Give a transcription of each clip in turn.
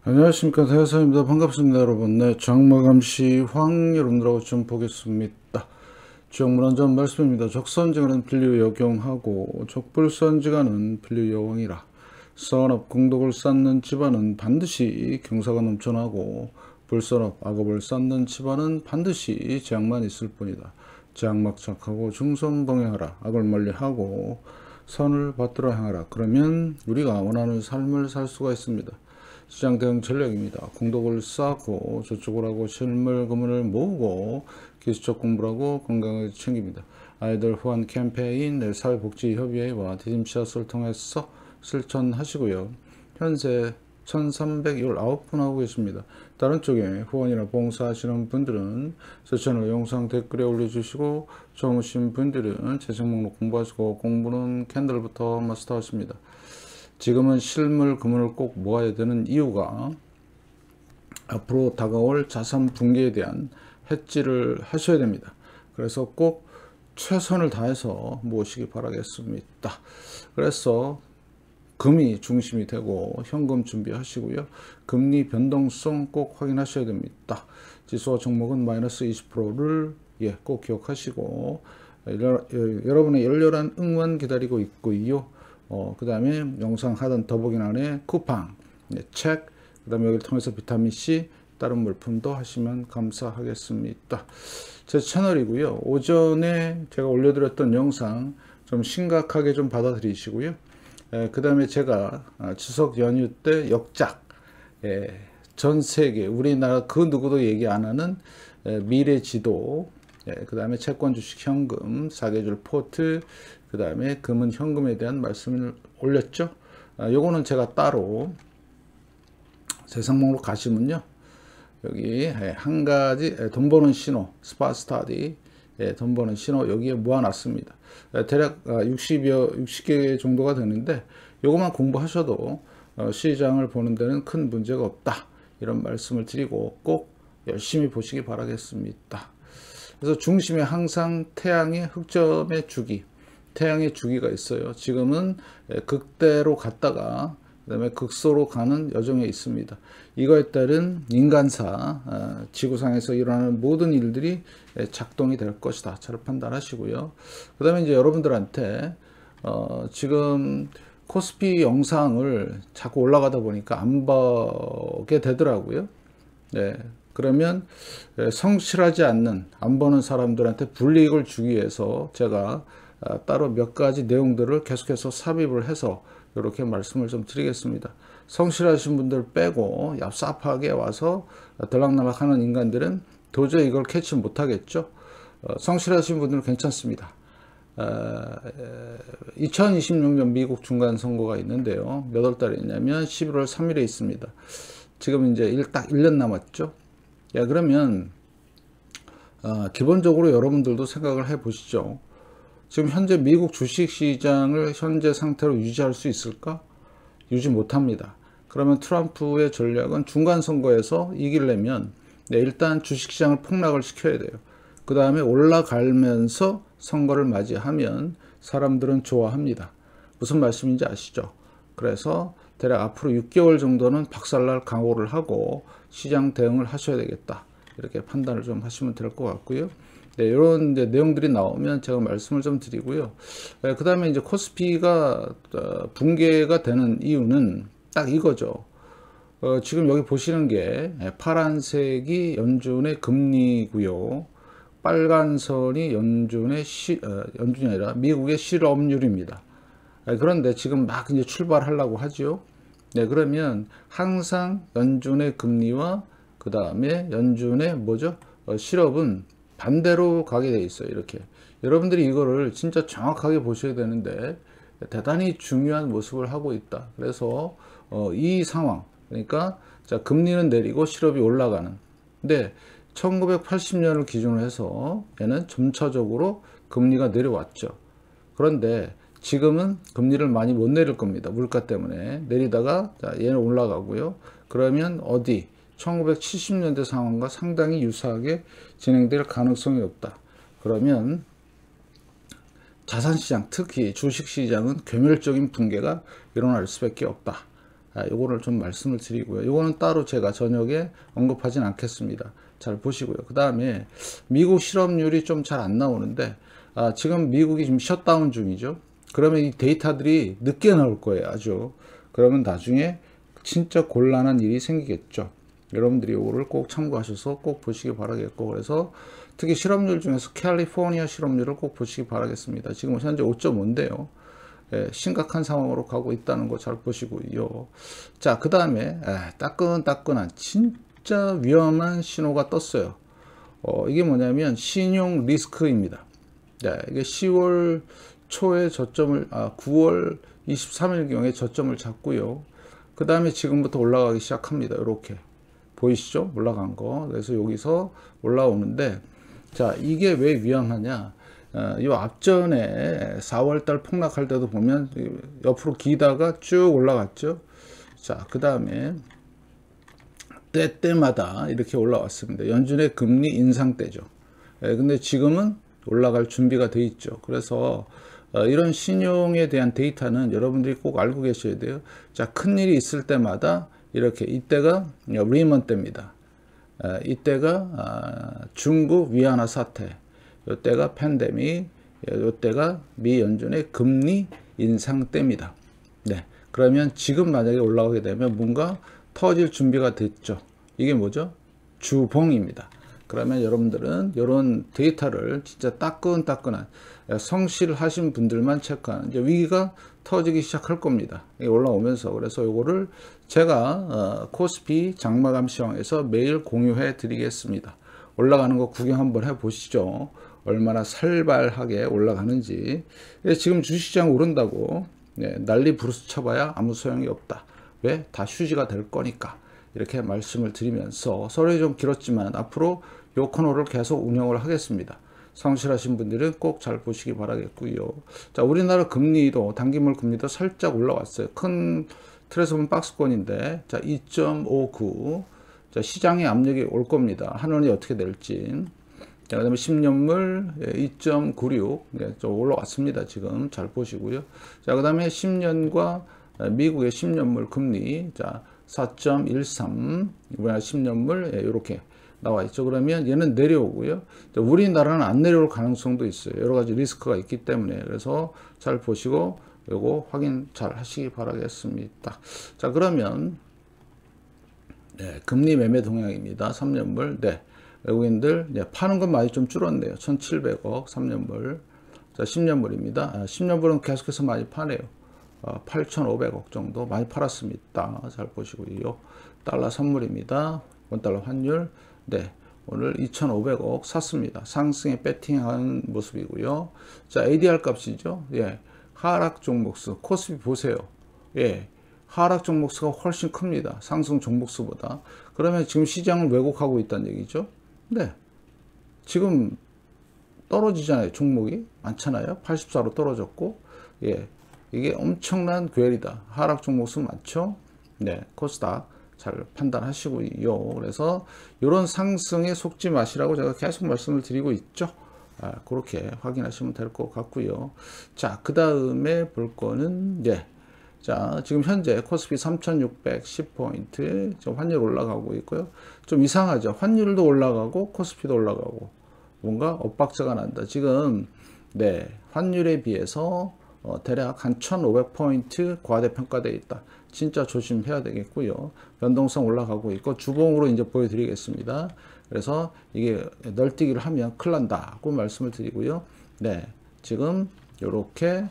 안녕하십니까, 대사입니다. 반갑습니다, 여러분. 네, 장마감시 황 여러분들하고 좀 보겠습니다. 지역문헌전 말씀입니다. 적선지간은 필류 역용하고 적불선지간은 필류 여왕이라. 선업 공덕을 쌓는 집안은 반드시 경사가 넘쳐나고 불선업 악업을 쌓는 집안은 반드시 재앙만 있을 뿐이다. 재앙막착하고 중선봉행하라. 악을 멀리하고 선을 받들어 행하라. 그러면 우리가 원하는 삶을 살 수가 있습니다. 시장 대응 전략입니다. 공덕을 쌓고 저축을 하고 실물 금을 모으고 기술적 공부를 하고 건강을 챙깁니다. 아이들 후원 캠페인 사회복지협의회와 디딤샷을 통해서 실천하시고요. 현재 1319분 하고 계십니다. 다른 쪽에 후원이나 봉사하시는 분들은 제 채널 영상 댓글에 올려주시고 처음 오신 분들은 재생 목록 공부하시고 공부는 캔들부터 마스터하십니다. 지금은 실물 금을 꼭 모아야 되는 이유가 앞으로 다가올 자산 붕괴에 대한 해지를 하셔야 됩니다. 그래서 꼭 최선을 다해서 모으시기 바라겠습니다. 그래서 금이 중심이 되고 현금 준비하시고요. 금리 변동성 꼭 확인하셔야 됩니다. 지수와 종목은 마이너스 20%를 꼭 기억하시고 여러분의 열렬한 응원 기다리고 있고요. 그 다음에 영상 하단 더보기란에 쿠팡, 책, 그 다음에 여기를 통해서 비타민C, 다른 물품도 하시면 감사하겠습니다. 제 채널이고요. 오전에 제가 올려드렸던 영상 좀 심각하게 좀 받아들이시고요. 그 다음에 제가 추석 연휴 때 역작, 전 세계, 우리나라 그 누구도 얘기 안 하는 미래 지도, 그 다음에 채권, 주식, 현금, 사계절 포트, 그 다음에 금은 현금에 대한 말씀을 올렸죠. 요거는 제가 따로 세상 목록 가시면요. 여기 한 가지 돈 버는 신호, 스파 스타디, 돈 버는 신호 여기에 모아놨습니다. 대략 60개 정도가 되는데 요것만 공부하셔도 시장을 보는 데는 큰 문제가 없다. 이런 말씀을 드리고 꼭 열심히 보시기 바라겠습니다. 그래서 중심에 항상 태양의 흑점의 주기, 태양의 주기가 있어요. 지금은 극대로 갔다가 그다음에 극소로 가는 여정에 있습니다. 이거에 따른 인간사, 지구상에서 일어나는 모든 일들이 작동이 될 것이다. 잘 판단하시고요. 그 다음에 이제 여러분들한테 지금 코스피 영상을 자꾸 올라가다 보니까 안 보게 되더라고요. 네. 그러면 성실하지 않는 안 보는 사람들한테 불이익을 주기 위해서 제가 따로 몇 가지 내용들을 계속해서 삽입을 해서 이렇게 말씀을 좀 드리겠습니다. 성실하신 분들 빼고 얍삽하게 와서 들락날락 하는 인간들은 도저히 이걸 캐치 못하겠죠. 성실하신 분들은 괜찮습니다. 2026년 미국 중간선거가 있는데요. 몇 월 달에 있냐면 11월 3일에 있습니다. 지금 이제 딱 1년 남았죠. 그러면 기본적으로 여러분들도 생각을 해 보시죠. 지금 현재 미국 주식시장을 현재 상태로 유지할 수 있을까? 유지 못합니다. 그러면 트럼프의 전략은 중간선거에서 이기려면 일단 주식시장을 폭락을 시켜야 돼요. 그 다음에 올라가면서 선거를 맞이하면 사람들은 좋아합니다. 무슨 말씀인지 아시죠? 그래서 대략 앞으로 6개월 정도는 박살날 각오를 하고 시장 대응을 하셔야 되겠다. 이렇게 판단을 좀 하시면 될 것 같고요. 네, 이런 이제 내용들이 나오면 제가 말씀을 좀 드리고요. 그 다음에 이제 코스피가 붕괴가 되는 이유는 딱 이거죠. 지금 여기 보시는 게 파란색이 연준의 금리고요. 빨간 선이 연준이 아니라 미국의 실업률입니다. 그런데 지금 막 이제 출발하려고 하죠. 네, 그러면 항상 연준의 금리와 그 다음에 연준의 뭐죠? 실업은 반대로 가게 돼 있어요. 이렇게 여러분들이 이거를 진짜 정확하게 보셔야 되는데 대단히 중요한 모습을 하고 있다. 그래서 이 상황, 그러니까 자, 금리는 내리고 실업이 올라가는. 근데 1980년을 기준으로 해서 얘는 점차적으로 금리가 내려왔죠. 그런데 지금은 금리를 많이 못 내릴 겁니다. 물가 때문에 내리다가 자, 얘는 올라가고요. 그러면 어디 1970년대 상황과 상당히 유사하게 진행될 가능성이 없다. 그러면 자산시장, 특히 주식시장은 괴멸적인 붕괴가 일어날 수밖에 없다. 요거를 좀 말씀을 드리고요. 요거는 따로 제가 저녁에 언급하진 않겠습니다. 잘 보시고요. 그 다음에 미국 실업률이 좀 잘 안 나오는데 지금 미국이 지금 셧다운 중이죠. 그러면 이 데이터들이 늦게 나올 거예요. 아주. 그러면 나중에 진짜 곤란한 일이 생기겠죠. 여러분들이 이거를 꼭 참고하셔서 꼭 보시기 바라겠고, 그래서 특히 실업률 중에서 캘리포니아 실업률을 꼭 보시기 바라겠습니다. 지금 현재 5.5인데요. 심각한 상황으로 가고 있다는 거 잘 보시고요. 자, 그 다음에 따끈따끈한 진짜 위험한 신호가 떴어요. 이게 뭐냐면 신용 리스크입니다. 네, 이게 10월 초에 저점을 9월 23일경에 저점을 잡고요. 그 다음에 지금부터 올라가기 시작합니다. 이렇게 보이시죠? 올라간 거. 그래서 여기서 올라오는데, 자, 이게 왜 위험하냐? 이 앞전에 4월달 폭락할 때도 보면 옆으로 기다가 쭉 올라갔죠. 자, 그 다음에 때마다 이렇게 올라왔습니다. 연준의 금리 인상 때죠. 근데 지금은 올라갈 준비가 돼 있죠. 그래서 이런 신용에 대한 데이터는 여러분들이 꼭 알고 계셔야 돼요. 자, 큰일이 있을 때마다 이렇게, 이때가 리먼 때입니다. 이때가 중국 위안화 사태, 이때가 팬데믹, 이때가 미 연준의 금리 인상 때입니다. 네, 그러면 지금 만약에 올라가게 되면 뭔가 터질 준비가 됐죠. 이게 뭐죠? 주봉입니다. 그러면 여러분들은 이런 데이터를 진짜 따끈따끈한 성실하신 분들만 체크하는, 이제 위기가 터지기 시작할 겁니다. 올라오면서. 그래서 요거를 제가 코스피 장마감 시황에서 매일 공유해 드리겠습니다. 올라가는 거 구경 한번 해 보시죠. 얼마나 살발하게 올라가는지. 지금 주식시장 오른다고 난리 부르스 쳐봐야 아무 소용이 없다. 왜? 다 휴지가 될 거니까. 이렇게 말씀을 드리면서, 서론이 좀 길었지만 앞으로 이 코너를 계속 운영을 하겠습니다. 성실하신 분들은 꼭 잘 보시기 바라겠고요. 자, 우리나라 금리도, 단기물 금리도 살짝 올라왔어요. 큰 틀에서 보면 박스권인데, 자, 2.59. 자, 시장의 압력이 올 겁니다. 한원이 어떻게 될지. 자, 그 다음에 10년물 2.96. 좀 올라왔습니다. 지금 잘 보시고요. 자, 그 다음에 10년과 미국의 10년물 금리, 자, 4.13. 이번에 10년물 이렇게 나와 있죠. 그러면 얘는 내려오고요. 우리나라는 안 내려올 가능성도 있어요. 여러 가지 리스크가 있기 때문에. 그래서 잘 보시고 요거 확인 잘 하시기 바라겠습니다. 자, 그러면 금리 매매 동향입니다. 3년물. 외국인들 파는 건 많이 좀 줄었네요. 1,700억 3년물. 자, 10년물입니다. 10년물은 계속해서 많이 파네요. 8,500억 정도 많이 팔았습니다. 잘 보시고요. 달러 선물입니다. 원달러 환율. 오늘 2,500억 샀습니다. 상승에 배팅하는 모습이고요. 자, ADR 값이죠. 하락 종목수 코스피 보세요. 하락 종목수가 훨씬 큽니다. 상승 종목수보다. 그러면 지금 시장을 왜곡하고 있다는 얘기죠. 지금 떨어지잖아요. 종목이 많잖아요. 84로 떨어졌고, 이게 엄청난 괴리다. 하락 종목수 많죠. 코스닥 잘 판단하시고요. 그래서 이런 상승에 속지 마시라고 제가 계속 말씀을 드리고 있죠. 그렇게 확인하시면 될 것 같고요. 자, 그 다음에 볼 거는 자, 지금 현재 코스피 3,610포인트 지금 환율 올라가고 있고요. 좀 이상하죠. 환율도 올라가고 코스피도 올라가고 뭔가 엇박자가 난다. 지금 환율에 비해서 대략 한 1,500포인트 과대평가되어 있다. 진짜 조심해야 되겠고요. 변동성 올라가고 있고 주봉으로 이제 보여드리겠습니다. 그래서 이게 널뛰기를 하면 큰일 난다고 말씀을 드리고요. 지금 이렇게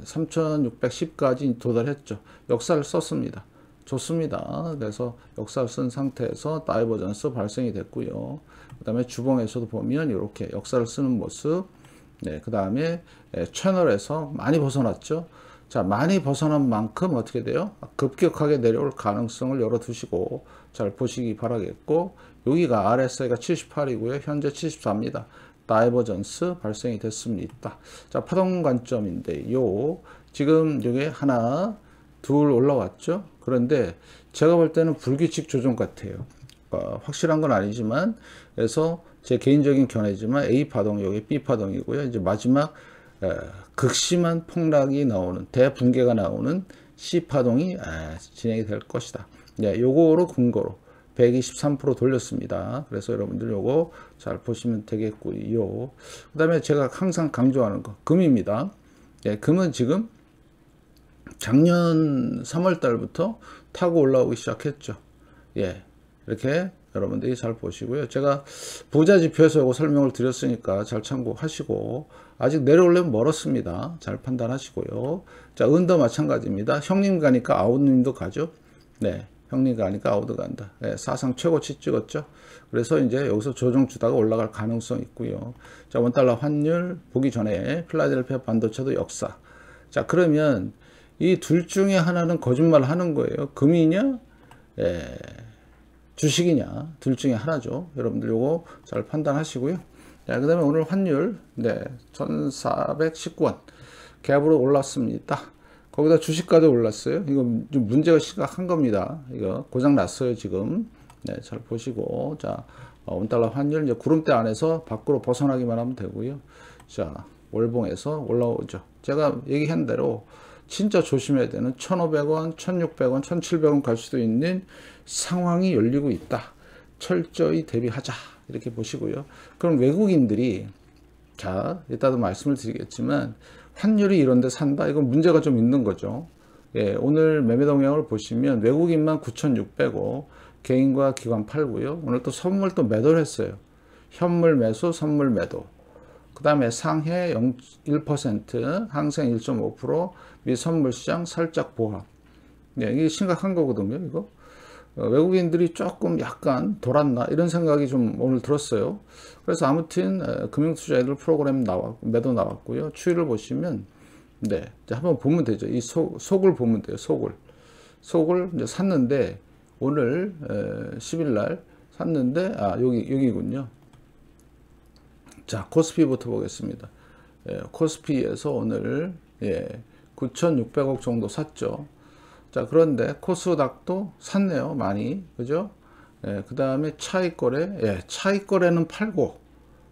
3,610까지 도달했죠. 역사를 썼습니다. 좋습니다. 그래서 역사를 쓴 상태에서 다이버전스 발생이 됐고요. 그 다음에 주봉에서도 보면 이렇게 역사를 쓰는 모습. 그 다음에 채널에서 많이 벗어났죠. 자, 많이 벗어난 만큼 어떻게 돼요? 급격하게 내려올 가능성을 열어두시고 잘 보시기 바라겠고, 여기가 RSI가 78이고요. 현재 74입니다. 다이버전스 발생이 됐습니다. 자, 파동 관점인데요. 지금 여기 하나, 둘 올라왔죠. 그런데 제가 볼 때는 불규칙 조정 같아요. 확실한 건 아니지만, 그래서 제 개인적인 견해지만 A 파동, 여기 B 파동이고요. 이제 마지막 극심한 폭락이 나오는, 대붕괴가 나오는 C파동이 진행이 될 것이다. 네, 요거로 근거로 123% 돌렸습니다. 그래서 여러분들 요거 잘 보시면 되겠고요. 그 다음에 제가 항상 강조하는 거 금입니다. 예, 금은 지금 작년 3월 달부터 타고 올라오기 시작했죠. 예, 이렇게 여러분들이 잘 보시고요. 제가 부자 지표에서 요거 설명을 드렸으니까 잘 참고하시고, 아직 내려오려면 멀었습니다. 잘 판단하시고요. 자, 은도 마찬가지입니다. 형님 가니까 아웃님도 가죠. 네, 형님 가니까 아웃도 간다. 네, 사상 최고치 찍었죠. 그래서 이제 여기서 조정 주다가 올라갈 가능성이 있고요. 자, 원달러 환율 보기 전에 필라델피아 반도체도 역사. 자, 그러면 이 둘 중에 하나는 거짓말 하는 거예요. 금이냐, 주식이냐, 둘 중에 하나죠. 여러분들 요거 잘 판단하시고요. 자, 그 다음에 오늘 환율, 네, 1419원 갭으로 올랐습니다. 거기다 주식까지 올랐어요. 이거 좀 문제가 심각한 겁니다. 이거 고장 났어요, 지금. 네, 잘 보시고. 자, 원달러 환율 이제 구름대 안에서 밖으로 벗어나기만 하면 되고요. 자, 월봉에서 올라오죠. 제가 얘기한 대로 진짜 조심해야 되는 1,500원, 1,600원, 1,700원 갈 수도 있는 상황이 열리고 있다. 철저히 대비하자. 이렇게 보시고요. 그럼 외국인들이, 자, 이따도 말씀을 드리겠지만 환율이 이런데 산다? 이건 문제가 좀 있는 거죠. 예, 오늘 매매 동향을 보시면 외국인만 9,600원, 개인과 기관 팔고요. 오늘 또 선물 또 매도를 했어요. 현물 매수, 선물 매도. 그 다음에 상해 1%, 항생 1.5%, 미 선물 시장 살짝 보합. 네, 이게 심각한 거거든요, 이거. 외국인들이 조금 약간 돌았나 이런 생각이 좀 오늘 들었어요. 그래서 아무튼 금융투자애들 프로그램 매도 나왔고요. 추이를 보시면, 네, 이제 한번 보면 되죠. 이 속을 보면 돼요. 속을 이제 샀는데 오늘 10일 날 샀는데 여기군요. 자, 코스피부터 보겠습니다. 코스피에서 오늘 9,600억 정도 샀죠. 자, 그런데 코스닥도 샀네요, 많이. 그죠? 그 다음에 차익 거래. 차익 거래는 팔고,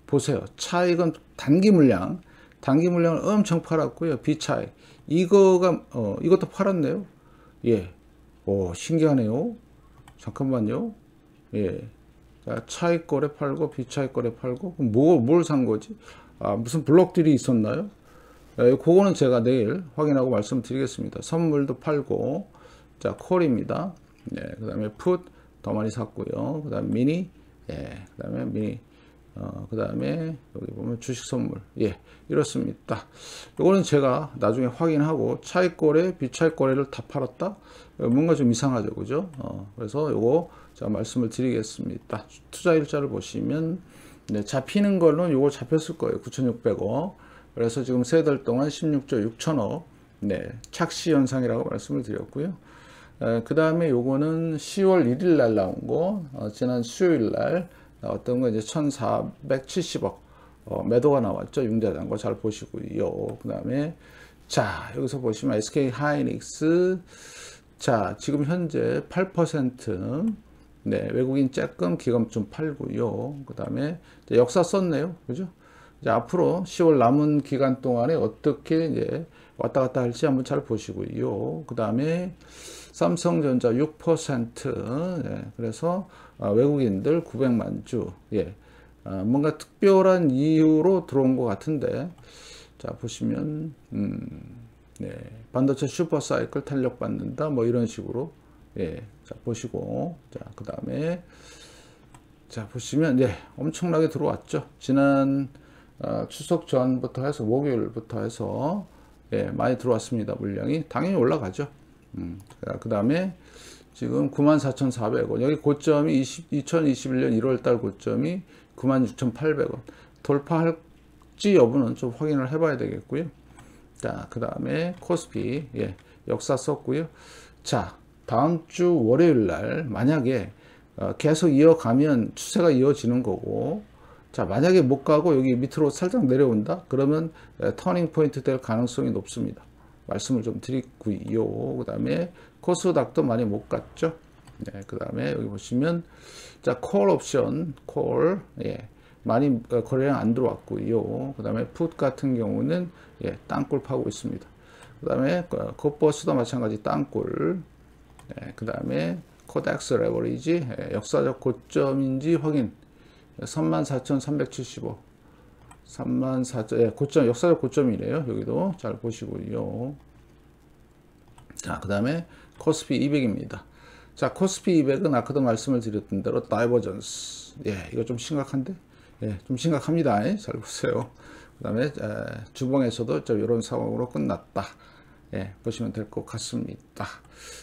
보세요. 차익은 단기 물량을 엄청 팔았고요. 비차익. 이것도 팔았네요. 신기하네요. 잠깐만요. 자, 차익 거래 팔고, 비차익 거래 팔고, 뭘 산 거지? 무슨 블록들이 있었나요? 그거는 제가 내일 확인하고 말씀드리겠습니다. 선물도 팔고, 자, 콜입니다. 네, 그 다음에 풋 더 많이 샀고요. 그 다음에 미니, 그 다음에 미니, 그 다음에 여기 보면 주식 선물, 이렇습니다. 이거는 제가 나중에 확인하고 차익 거래, 비차익 거래를 다 팔았다? 뭔가 좀 이상하죠, 그죠? 그래서 요거 제가 말씀을 드리겠습니다. 투자 일자를 보시면, 네, 잡히는 걸로는 요거 잡혔을 거예요. 9,600억. 그래서 지금 3달 동안 16조 6천억, 네, 착시 현상이라고 말씀을 드렸고요. 그 다음에 요거는 10월 1일 날 나온 거, 지난 수요일 날 나왔던 거 이제 1,470억 매도가 나왔죠. 융자단거 잘 보시고요. 그 다음에 자, 여기서 보시면 SK 하이닉스, 자, 지금 현재 8%, 네, 외국인 쬐끔 기관 좀 팔고요. 그 다음에 역사 썼네요, 그죠? 이제 앞으로 10월 남은 기간 동안에 어떻게 이제 왔다 갔다 할지 한번 잘 보시고요. 그 다음에 삼성전자 6%, 그래서 외국인들 900만 주, 뭔가 특별한 이유로 들어온 것 같은데, 자, 보시면, 반도체 슈퍼사이클 탄력 받는다, 뭐 이런 식으로, 자, 보시고, 자, 그 다음에, 자, 보시면, 엄청나게 들어왔죠. 지난 추석 전부터 해서 목요일부터 해서 많이 들어왔습니다. 물량이 당연히 올라가죠. 그 다음에 지금 94,400원, 여기 고점이 2021년 1월달 고점이 96,800원 돌파할지 여부는 좀 확인을 해봐야 되겠고요. 자, 그 다음에 코스피, 역사 썼고요. 자, 다음 주 월요일날 만약에 계속 이어가면 추세가 이어지는 거고, 자, 만약에 못 가고 여기 밑으로 살짝 내려온다? 그러면 터닝 포인트 될 가능성이 높습니다. 말씀을 좀 드리고요. 그 다음에 코스닥도 많이 못 갔죠. 네, 그 다음에 여기 보시면, 자, 콜 옵션, 많이 거래량 안 들어왔고요. 그 다음에 풋 같은 경우는 땅굴 파고 있습니다. 그 다음에 콧버스도 마찬가지 땅굴. 그 다음에 코덱스 레버리지 역사적 고점인지 확인. 34,375. 34,000 고점, 역사적 고점이래요. 여기도 잘 보시고요. 자, 그 다음에 코스피 200입니다. 자, 코스피 200은 아까도 말씀을 드렸던 대로 다이버전스. 이거 좀 심각한데? 좀 심각합니다. 잘 보세요. 그 다음에 주봉에서도 이런 상황으로 끝났다. 보시면 될 것 같습니다.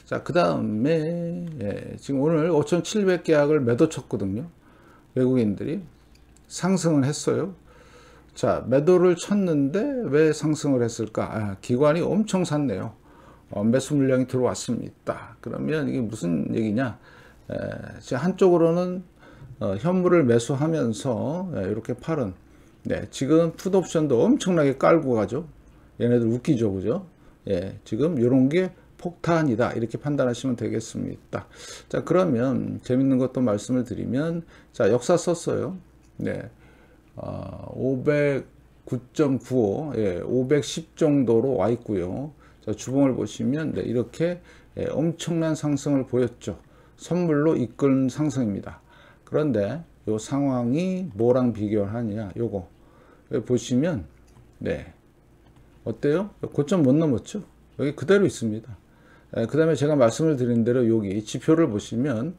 자, 그 다음에 지금 오늘 5,700계약을 매도 쳤거든요. 외국인들이 상승을 했어요. 자, 매도를 쳤는데 왜 상승을 했을까? 기관이 엄청 샀네요. 매수 물량이 들어왔습니다. 그러면 이게 무슨 얘기냐? 한쪽으로는 현물을 매수하면서 이렇게 팔은 지금 풋옵션도 엄청나게 깔고 가죠. 얘네들 웃기죠, 그죠? 지금 이런 게 폭탄이다 이렇게 판단하시면 되겠습니다. 자, 그러면 재밌는 것도 말씀을 드리면, 자, 역사 썼어요. 509.95, 510 정도로 와 있고요. 자, 주봉을 보시면 이렇게 엄청난 상승을 보였죠. 선물로 이끈 상승입니다. 그런데 이 상황이 뭐랑 비교를 하냐? 요거 보시면 어때요? 고점 못 넘었죠? 여기 그대로 있습니다. 그 다음에 제가 말씀을 드린 대로 여기 지표를 보시면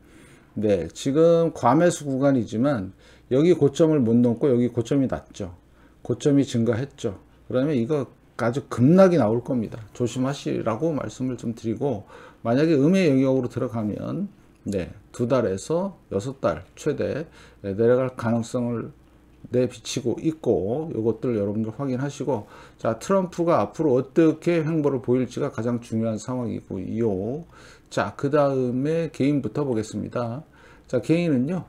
지금 과매수 구간이지만 여기 고점을 못 넘고 여기 고점이 낮죠. 고점이 증가했죠. 그러면 이거 아주 급락이 나올 겁니다. 조심하시라고 말씀을 좀 드리고, 만약에 음의 영역으로 들어가면 2달에서 6달 최대 내려갈 가능성을 내비치고 있고, 이것들 여러분들 확인하시고, 자, 트럼프가 앞으로 어떻게 행보를 보일지가 가장 중요한 상황이고요. 자, 그 다음에 개인부터 보겠습니다. 자, 개인은요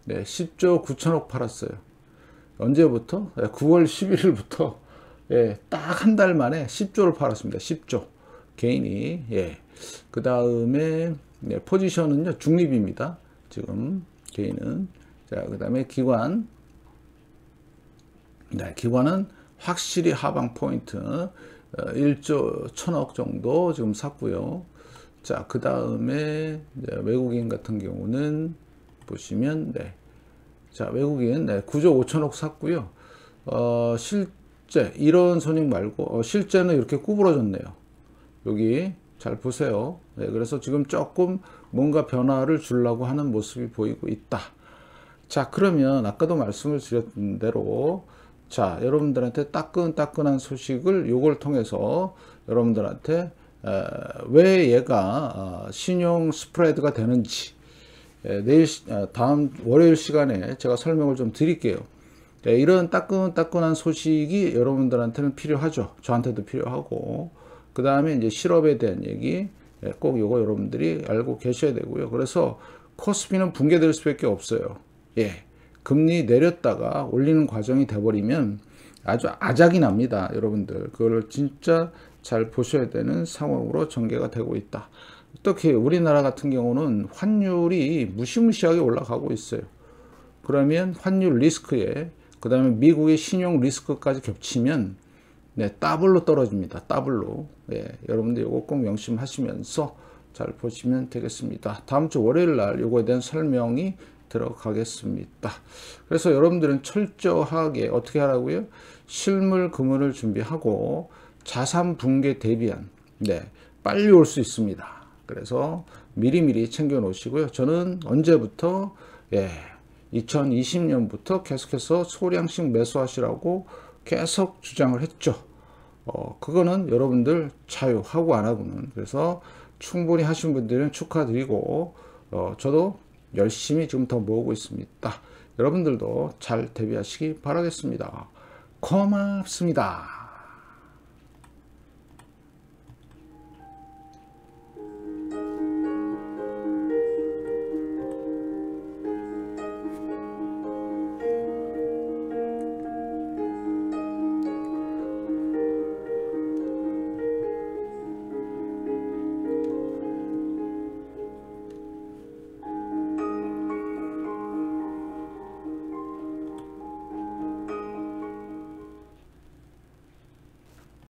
10조 9천억 팔았어요. 언제부터? 9월 11일부터 딱 한 달 만에 10조를 팔았습니다. 10조 개인이. 그 다음에 포지션은요 중립입니다. 지금 개인은. 자, 그 다음에 기관. 기관은 확실히 하방 포인트 1조 1000억 정도 지금 샀고요. 자, 그 다음에 외국인 같은 경우는 보시면 자, 외국인 9조 5천억 샀고요. 실제 이런 손익 말고 실제는 이렇게 구부러졌네요. 여기 잘 보세요. 그래서 지금 조금 뭔가 변화를 주려고 하는 모습이 보이고 있다. 자, 그러면 아까도 말씀을 드렸던 대로, 자, 여러분들한테 따끈따끈한 소식을 요걸 통해서 여러분들한테 왜 얘가 신용 스프레드가 되는지 내일 다음 월요일 시간에 제가 설명을 좀 드릴게요. 이런 따끈따끈한 소식이 여러분들한테는 필요하죠. 저한테도 필요하고, 그 다음에 이제 실업에 대한 얘기 꼭 요거 여러분들이 알고 계셔야 되고요. 그래서 코스피는 붕괴될 수밖에 없어요. 금리 내렸다가 올리는 과정이 돼버리면 아주 아작이 납니다. 여러분들 그걸 진짜 잘 보셔야 되는 상황으로 전개가 되고 있다. 어떻게 우리나라 같은 경우는 환율이 무시무시하게 올라가고 있어요. 그러면 환율 리스크에 그 다음에 미국의 신용 리스크까지 겹치면 더블로 떨어집니다. 더블로. 여러분들 이거 꼭 명심하시면서 잘 보시면 되겠습니다. 다음 주 월요일 날 이거에 대한 설명이 들어가겠습니다. 그래서 여러분들은 철저하게 어떻게 하라고요? 실물 금을 준비하고 자산 붕괴 대비한 빨리 올 수 있습니다. 그래서 미리미리 챙겨 놓으시고요. 저는 언제부터 2020년부터 계속해서 소량씩 매수하시라고 계속 주장을 했죠. 그거는 여러분들 자유하고 안 하고는. 그래서 충분히 하신 분들은 축하드리고, 저도 열심히 지금 더 모으고 있습니다. 여러분들도 잘 대비하시기 바라겠습니다. 고맙습니다.